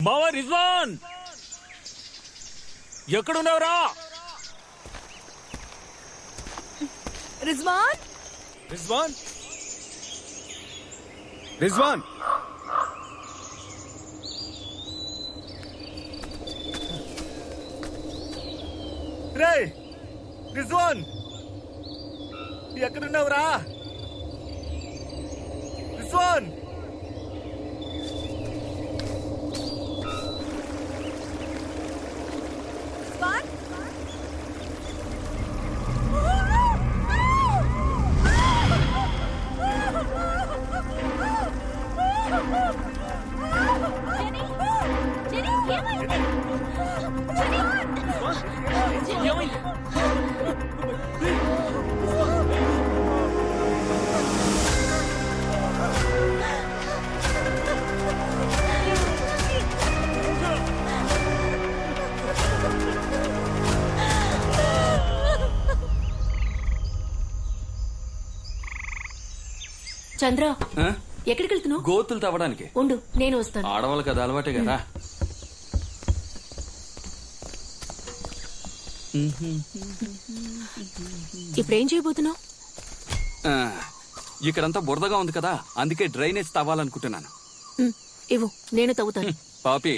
మావా రిజ్వాన్ ఎక్కడున్నావురా? రిజ్వాన్ రిజ్వాన్ రిజ్వాన్ రే రిజ్వాన్ ఎక్కడున్నావురా? రిజ్వాన్ చంద్ర ఎక్కడికి వెళ్తున్నావు? గోతులు తవ్వడానికి. ఉండు నేను వస్తాను. ఆడవాళ్ళు కదా అలవాటే కదా. ఇప్పుడేం చేయబోతున్నావు? ఇక్కడంతా బురదగా ఉంది కదా, అందుకే డ్రైనేజ్ తవ్వాలనుకుంటున్నాను. ఇవ్వు నేను తవ్వుతాను. పాపి,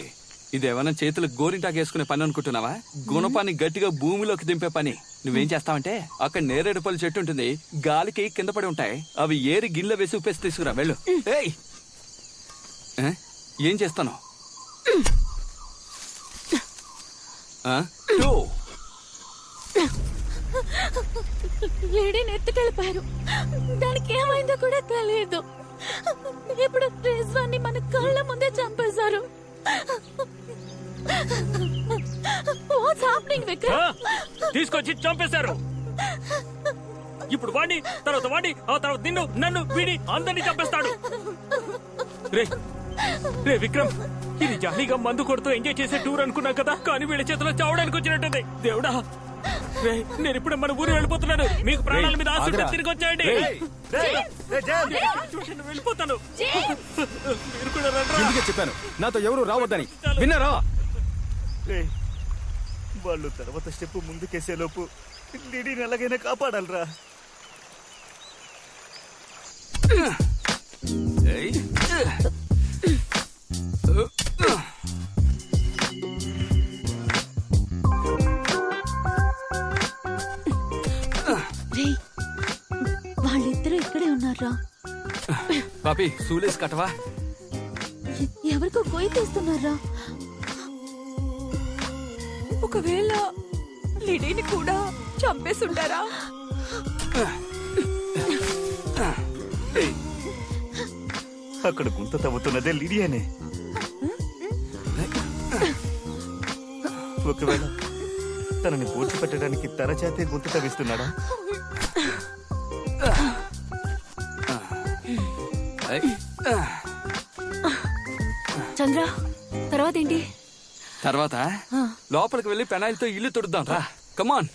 ఇదేమన్నా చేతులకు గోరింటాకు వేసుకునే పని అనుకుంటున్నావా? గుణపాన్ని గట్టిగా భూమిలోకి దింపే పని. నువ్వేం చేస్తావంటే, అక్కడ నేరేడుపల్లి చెట్టు ఉంటుంది, గాలికి కింద పడి ఉంటాయి, అవి ఏరి గిన్నెలో వేసి ఉప్పేసి తీసుకురా. వెళ్ళు. ఏయ్, ఏం చేస్తాను? లేడీని ఎత్తుకెళ్ళిపోయారు. దానికి ఏమైందో కూడా తెలియదు. ఇప్పుడు రిజ్వాన్ని మన కళ్ళ ముందే చంపేశారు. What's happening, Vikram? తీసుకొచ్చి చంపేశారు. ఇప్పుడు వాడిని, తర్వాత వాడిని, ఆ తర్వాత నిన్ను, నన్ను, వీడి అందరినీ చంపేస్తాడు. రే రే విక్రమ్, ఇది జాలీగా మందు కొడుతూ ఎంజాయ్ చేసే టూర్ అనుకున్నాం కదా, కానీ వీళ్ళ చేతిలో చావడానికి వచ్చినట్టుంది. దేవుడా, రే నేను ఇప్పుడే మన ఊరు వెళ్ళిపోతున్నాను. మీకు ప్రాణాల మీద ఆశ తిరిగి వచ్చేయండి. వెళ్ళిపోతాను. మీరు కూడా రండి. చెప్పాను నాతో ఎవరు రావద్దని, విన్నారా? వాళ్ళు తర్వాత స్టెప్ ముందుకేసే లోపు లిడీని ఎలాగైనా కాపాడాలరా. వాళ్ళిద్దరూ ఇక్కడే ఉన్నారా? పాపి, సూలేసి కట్టవా? ఎవరికో కొయ్యి తీస్తున్నారా? ఒకవేళ లిడీని కూడా చంపేస్తుంటారా? అక్కడ గుంత తవ్వుతున్నదే లిడియానే. ఒకవేళ తనని పూడ్చిపెట్టడానికి తన చేతే గుంత తవ్విస్తున్నాడా? చంద్ర, తర్వాత ఏంటి? తర్వాత లోపలికి వెళ్లి పెనాయిల్తో ఇల్లు తుడుద్దాం రా. కమాన్.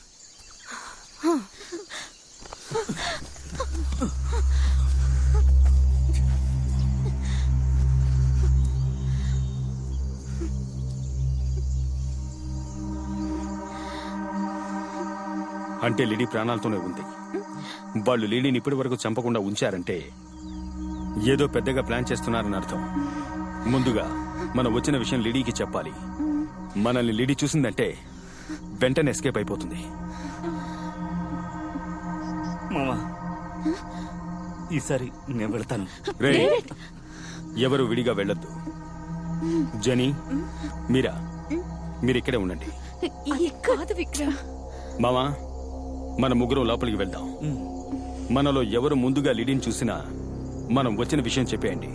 అంటే లిడీ ప్రాణాలతోనే ఉంది. వాళ్ళు లిడీని ఇప్పటి వరకు చంపకుండా ఉంచారంటే ఏదో పెద్దగా ప్లాన్ చేస్తున్నారని అర్థం. ముందుగా మనం వచ్చిన విషయం లిడీకి చెప్పాలి. మనల్ని లిడీ చూసిందంటే వెంటనే ఎస్కేప్ అయిపోతుంది. మామా, ఈసారి నేను వెళ్తాను. రే, ఎవరు విడిగా వెళ్ళొద్దు. జని, మీరా, మీరిక్కడే ఉండండి. కాదు విక్రమ్. మామా, మన ముగ్గురం లోపలికి వెళ్దాం. మనలో ఎవరు ముందుగా లిడీని చూసినా మనం వచ్చిన విషయం చెప్పేయండి.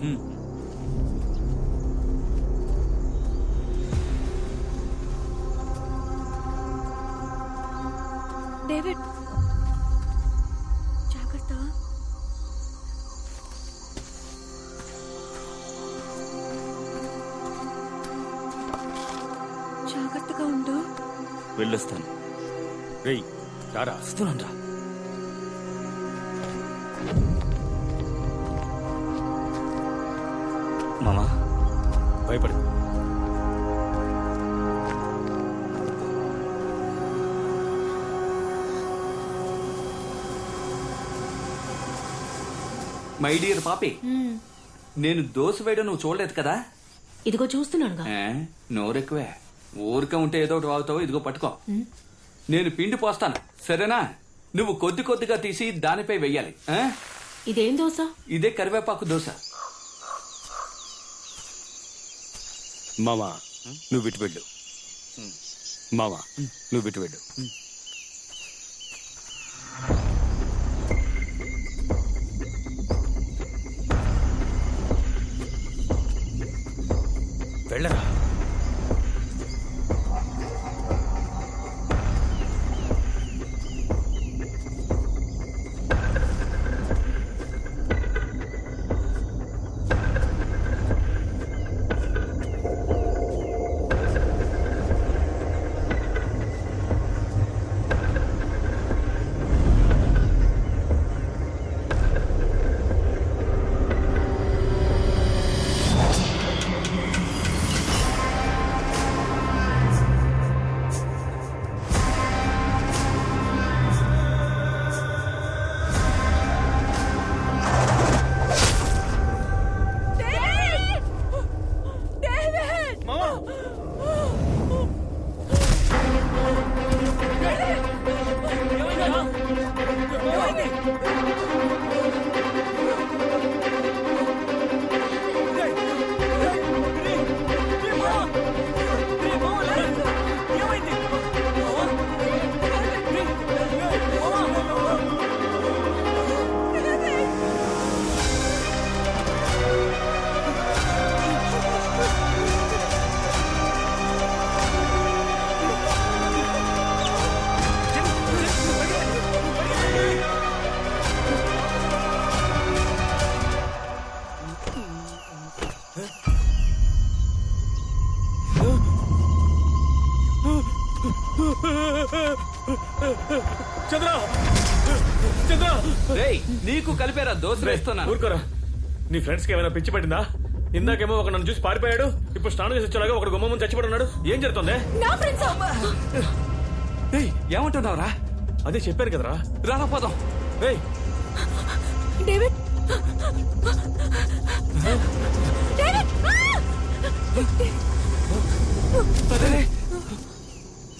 డేవిడ్, జాగ్రత్త. జాగ్రత్తగా ఉండు. వెళ్ళొస్తాను. రేయ్, రారా. వస్తున్నాను రా. మామా, భయపడు. మై డియర్ పాపి, నేను దోశ వేయడం నువ్వు చూడలేదు కదా? ఇదిగో చూస్తున్నానుగా. నోరెక్కువే. ఊరికే ఉంటే ఏదో ఒకటి వాగుతావు. ఇదిగో పట్టుకో. నేను పిండి పోస్తాను, సరేనా? నువ్వు కొద్ది కొద్దిగా తీసి దానిపై వెయ్యాలి. ఇదేం దోశ? ఇదే కరివేపాకు దోశ. మామా నువ్వు విటు వెళ్ళు. మామా నువ్వు విటు వెళ్ళు. వెళ్ళరా. చంద్ర చంద్ర, రేయ్, నీకు కలిపేరా దోశ వేస్తున్నా. ఊరుకోరా. నీ ఫ్రెండ్స్ కి ఏమైనా పిచ్చి పట్టిందా? ఇందాకేమో ఒక నన్ను చూసి పారిపోయాడు, ఇప్పుడు స్నానం చేసి వచ్చేలాగా ఒకడు గుమ్మ ముందు చచ్చిపడి ఉన్నాడు. ఏం జరుగుతుంది? నా ఫ్రెండ్స్. ఏమంటున్నావురా? అదే చెప్పాను కదరా. రారా పోదాం. రేయ్ డేవిడ్, డేవిడ్.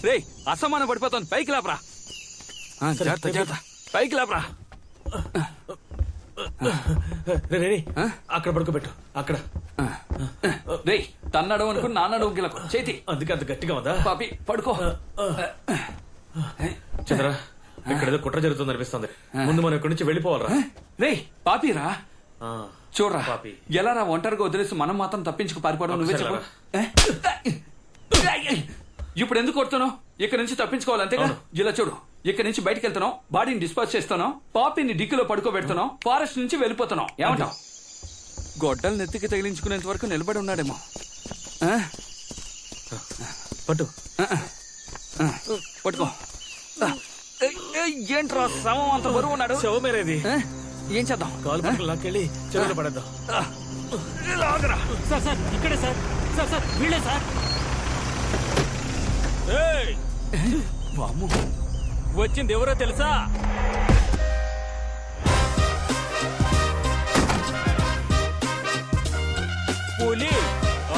రేయ్, అసమానం పడిపోతాను. పైకి లేపరా. జాగ్రత్త జాగ్రత్త. పైకి లేపరా. రే అక్కడ పడుకోబెట్టు. అక్కడ రేయ్, తన్నడం అనుకుని నాన్నడం గిలకు చేతి. అందుకే అంత గట్టిగా ఉందా? పాపి పడుకో. చంద్ర, ఇక్కడ ఏదో కుట్ర జరుగుతుంది అనిపిస్తుంది. ముందు మనం ఇక్కడి నుంచి వెళ్ళిపోవాలరా. రేయ్, పాపిరా. చూడరా పాపి. ఎలా రా ఒంటరిగా వదిలేసి మనం మాత్రం తప్పించుకు పారిపోవడం నువ్వే చెప్పు. ఇప్పుడు ఎందుకు కొడుతున్నావు? ఇక్కడ నుంచి తప్పించుకోవాలి అంతేగా? ఇలా చూడు, ఇక్కడ నుంచి బయటకు వెళ్తున్నావు, బాడీని డిస్పోజ్ చేస్తున్నావు, పాపిని డిక్కీలో పడుకోబెడుతున్నావు, ఫారెస్ట్ నుంచి వెళ్ళిపోతున్నావు. ఏమంటావు? గొడ్డలు నెత్తికి తగిలించుకునేంత వరకు నిలబడి ఉన్నాడేమో. పట్టు పట్టుకో. ఏంట్రా శవం అంత బరువు ఉన్నాడు? శవమేరేది. ఏం చేద్దాం? కాలు పట్టుకుని లాక్కెళ్ళి చెరువులో పడేద్దాం. సార్ సార్ ఇక్కడే సార్. సార్ సార్ వీళ్ళే సార్. వచ్చింది ఎవరో తెలుసా? పులి,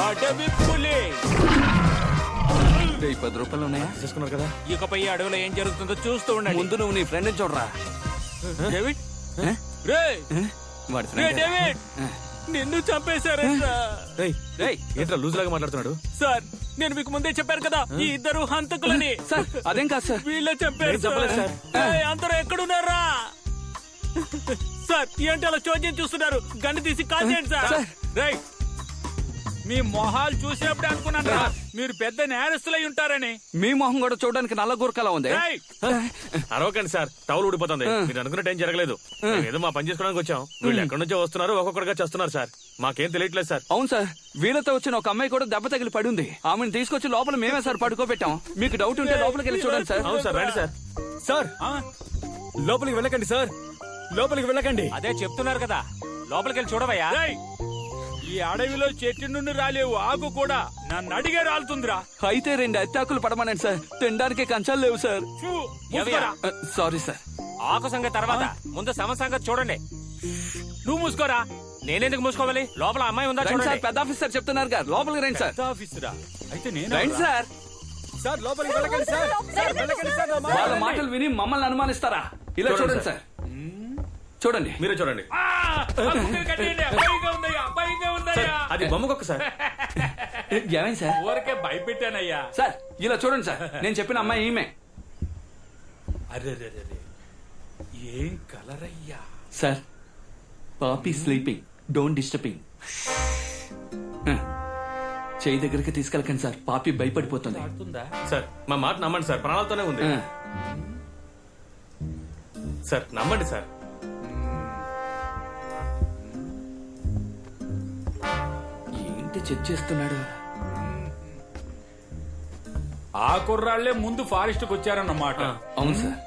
అడవి పులి. 10 రూపాయలు ఉన్నాయా? తీసుకున్నారు కదా. ఇకపై ఈ అడవిలో ఏం జరుగుతుందో చూస్తూ ఉండండి. ముందు నువ్వు నీ ఫ్రెండ్ చూడరా. డేవిడ్, రేయ్ వాడి రే friend. డేవిడ్, నిన్ను చంపేశారంట. రేయ్, ఏంట్రా లూజ్ లాగా మాట్లాడుతున్నాడు? సార్, నేను మీకు ముందే చెప్పాను కదా ఈ ఇద్దరు హంతకులని. సార్ అదేం కాదు సార్. వీళ్ళే చంపారు సార్. ఏయ్, అందరూ ఎక్కడున్నారా? సార్, ఏంటి అలా చోద్యం చూస్తున్నారు? గన్ను తీసి కాల్ చేయండి సార్. రేయ్, మీ మొహాలు చూసినప్పుడు అనుకున్నాను మీరు పెద్ద నేరస్తులై ఉంటారని. మీ మొహం కూడా చూడడానికి నల్ల గురకలా ఉంది. రేయ్, అరవకండి సార్, టవల్ ఊడిపోతుంది. మీరు అనుకున్నట్టు ఏం జరగలేదు. ఏదో మా పని చేసుకోవడానికి వచ్చాం. వీళ్ళు ఎక్కడి నుంచో వస్తున్నారు, ఒక్కొక్కడిగా చేస్తున్నారు సార్. మాకేం తెలియట్లేదు సార్. అవును సార్, వీళ్ళతో వచ్చిన ఒక అమ్మాయి కూడా దెబ్బ తగిలి పడి ఉంది. ఆమెను తీసుకొచ్చి లోపల మేమే సార్ పడుకోబెట్టాం. మీకు డౌట్ ఉంటే లోపలికి వెళ్ళి చూడండి సార్. అవును సార్, రండి సార్. సార్, లోపలికి వెళ్ళకండి సార్, లోపలికి వెళ్ళకండి. అదే చెప్తున్నారు కదా, లోపలికి వెళ్ళి చూడవయ్యా. ఈ అడవిలో చెట్టు నుండి రాలేవు ఆకు కూడా నన్ను అడిగే రాలుతుందిరా. అయితే 2 అత్తాకులు పడమనండి సార్. తినడానికి కంచాలు లేవు సార్. ఎవరా? Sorry sir. ఆకు సంగతి తర్వాత ముందు శవ సంగతి చూడండి. నువ్వు మూసుకోరా. నేనెందుకు మూసుకోవాలి? లోపల అమ్మాయి ఉందా రండి సార్, చూడండి. పెద్ద ఆఫీసర్ చెప్తున్నారు గారు, లోపలికి రండి సార్. ఆఫీసరా? అయితే నేను రండి సార్. సార్ లోపలికి వెళ్ళకండి సార్. సార్ వెళ్ళకండి సార్. నా మాట వాళ్ళ వినండి. మాటలు విని మమ్మల్ని అనుమానిస్తారా? ఇలా చూడండి సార్, చూడండి. మీరే చూడండి. భయంగా ఉందయ్యా. అది బొమ్మకొక్క సార్. ఏమైంది సార్? ఊరికే భయపెట్టానయ్యా. సార్ ఇలా చూడండి సార్, నేను చెప్పిన అమ్మాయి ఈమె. అరే ఏం కలరయ్యా. సార్, పాపీ స్లీపింగ్, డోంట్ డిస్టర్బింగ్. చేయి దగ్గరికి తీసుకెళ్ళకండి సార్, పాపి భయపడిపోతుంది. ఆడుతుందా? సార్ మా మాట నమ్మండి సార్, ప్రాణాలతోనే ఉంది. సార్ నమ్మండి సార్. ఏంటి చెక్ చేస్తున్నాడు? ఆ కుర్రాళ్లే ముందు ఫారెస్ట్ కు వచ్చారన్నమాట. అవును సార్.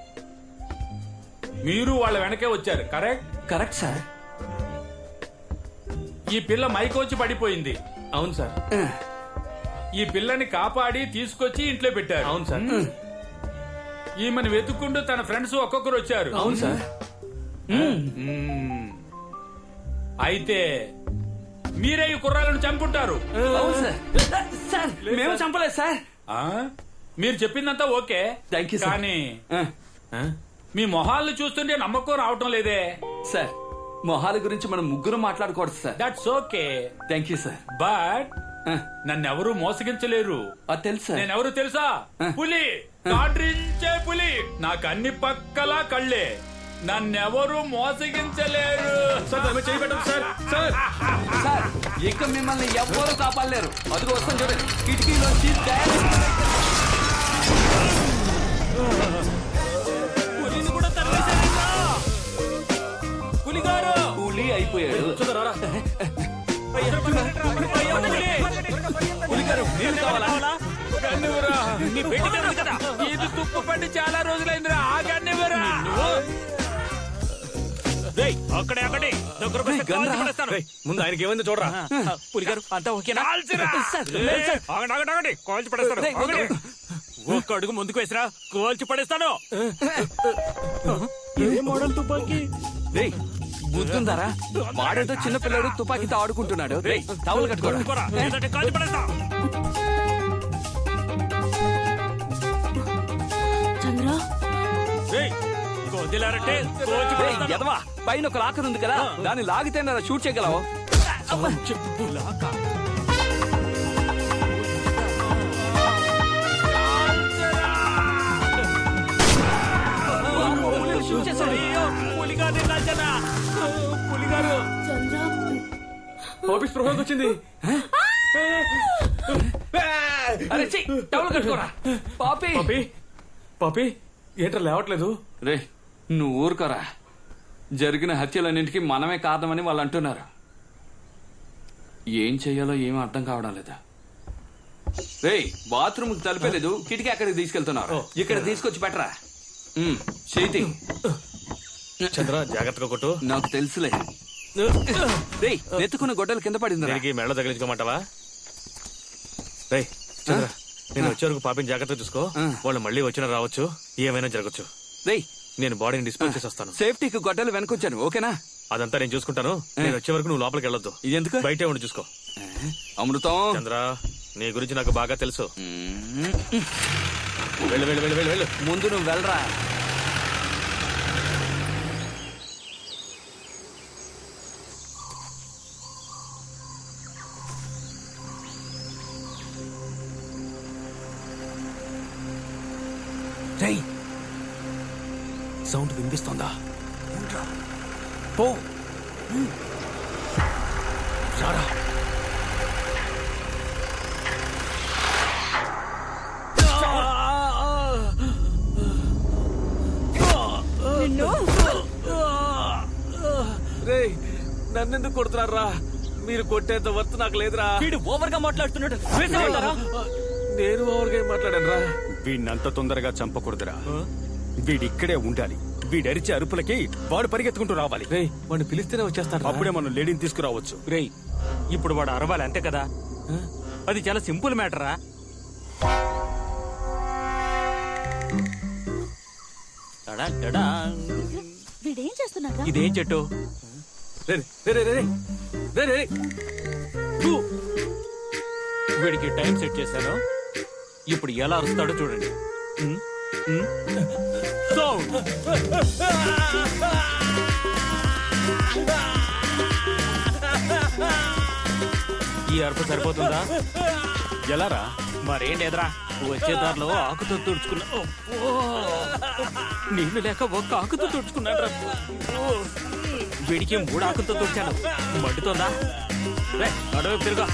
మీరు వాళ్ళ వెనకే వచ్చారు, కరెక్ట్? Correct sir. ఈ పిల్ల మైకొచ్చి పడిపోయింది. అవును సార్. ఈ పిల్లని కాపాడి తీసుకొచ్చి ఇంట్లో పెట్టారు. అవును సార్. ఈమెను వెతుక్కుంటూ తన ఫ్రెండ్స్ ఒక్కొక్కరు వచ్చారు. అవును సార్. అయితే మీరే ఈ కుర్రాలను చంపుంటారు. అవును సార్. సార్ మేము చంపలేదు సార్. ఆ? మీరు చెప్పిందంతా ఓకే, Thank you, sir. కానీ ఆ? మీ మొహాలను చూస్తుంటే నమ్మకం రావటం లేదే. సార్, మొహాల గురించి మనం ముగ్గురు మాట్లాడకూడదు sir. That's okay, thank you sir. But నన్నెవరూ మోసగించలేరు. అది తెలుసు సార్. నేనెవరు తెలుసా? పులి, కాడ్రించే పులి. నాకు అన్ని పక్కలా కళ్ళే. నన్నెవరూ మోసగించలేరు. సార్ ఇక మిమ్మల్ని ఎవ్వరూ కాపాడలేరు. అదిగో వస్తాను చూడండి, కిటికీలోంచి పులిని కూడా తరిమేశారంట. పులిగారు పులి అయిపోయాడు. పులిగారు నీళ్ళు కావాలా? గన్నివరా, నీ పెట్టి కదా. ఇది తుప్పు పట్టి చాలా రోజులైందిరా. ఆ గన్నివరా. అక్కడే అక్కడే ముందు ఆయనకి ఏమైంది చూడరా. పులిగారు అంతా ఓకేనా? ఆగండి కాల్చి పడేస్తాను. రేయ్, ఆగండి. ఒక్క అడుగు ముందుకు వేసిరా, కాల్చి పడేస్తాను. ఏ మోడల్ తుపాకీ? రేయ్, బుద్ధుందారా? వాడేదో చిన్న పిల్లడు తుపాకీతో ఆడుకుంటున్నాడు. రేయ్, టవల్ కట్టుకోరా. కొరా, లేదంటే కాల్చి పడేస్తా. చంద్ర రేయ్, కొద్దిలారంటే కాల్చి రేయ్, పడేస్తాను. ఎదవా, పైన ఒక లాకర్ ఉంది కదా, దాన్ని లాగితే షూట్ చేయగలవు. లాకా. షూట్ చేశాడు. అయ్యో, పులిగారు రాజనా. పులిగారు చంద్ర ఆఫీస్ ప్రభావం వచ్చింది. అరే ఛీ, టవల్ కట్టుకోరా. పాపి పాపి పాపి ఏంట్రా లేవట్లేదు? రే, నువ్వు ఊరుకోరా. జరిగిన హత్యలన్నింటికి మనమే కారణమని వాళ్ళు అంటున్నారు. ఏం చెయ్యాలో ఏమీ అర్థం కావడం లేదా. రే, బాత్రూమ్ తలిపేలేదు, కిటికీ అక్కడికి తీసుకెళ్తున్నారు. ఇక్కడ తీసుకొచ్చి పెట్టరా. చేతి చంద్ర జాగ్రత్తగా కొట్టు. నాకు తెలుసులే. రే, నెత్తుకున్న గొడ్డలు కింద పడింది. దీనికి మెడ తగిలించుకోమంటావా? రే చంద్ర, నేను వచ్చే వరకు పాపిని జాగ్రత్తగా చూసుకో. వాళ్ళు మళ్ళీ వచ్చినా రావచ్చు, ఏమైనా జరగచ్చు. రే, నేను బాడీని డిస్పోజ్ చేసి వస్తాను. సేఫ్టీకి గొడ్డలు వెనకొచ్చాను, ఓకేనా? అదంతా నేను చూసుకుంటాను. నేను వచ్చే వరకు నువ్వు లోపలికి వెళ్ళొద్దు. ఇదెందుకు? బయటే ఉండి చూసుకో. అమృతం, చంద్ర, నీ గురించి నాకు బాగా తెలుసు. వెళ్ళు వెళ్ళు వెళ్ళు వెళ్ళు వెళ్ళు. ముందు నువ్వు వెళ్ళరా. రేయ్, సౌండ్ వినిపిస్తోందా? పో రారా. రేయ్, నన్నెందుకు కొడుతున్నారా? మీరు కొట్టేంత వర్త్ నాకు లేదురా. వీడు ఓవర్ గా మాట్లాడుతున్నాడు. వేసేమంటారా? నేను ఓవర్గా ఏం మాట్లాడాను రా? వీడినంత తొందరగా చంపకూడదురా. వీడిక్కడే ఉండాలి. వీడరిచే అరుపులకి వాడు పరిగెత్తుకుంటూ రావాలి. రేయ్, వాడిని పిలిస్తేనే వచ్చేస్తాడు. అప్పుడే మనం లేడీని తీసుకురావచ్చు. రేయ్, ఇప్పుడు వాడు అరవాలి అంతే కదా. అది చాలా సింపుల్ మ్యాటరా. వీడేం చేస్తున్నాడా? ఇదేం చెట్టు? రే, రే, రే, రే. రే, రే, రే. ఊ. వీడికి టైం సెట్ చేశాను ఇప్పుడు ఎలా అరుస్తాడో చూడండి సౌండ్. ఈ అరుపు సరిపోతుందా? ఎలారా? మరేం లేదురా వచ్చే దారిలో ఆకుతో తుడుచుకున్నా నీళ్లు లేక ఒక్క ఆకుతో తుడుచుకున్నాడు. వీడికి 3 ఆకులతో తుడిచాను. మండుతోందా? రే అడవి తిరుగా.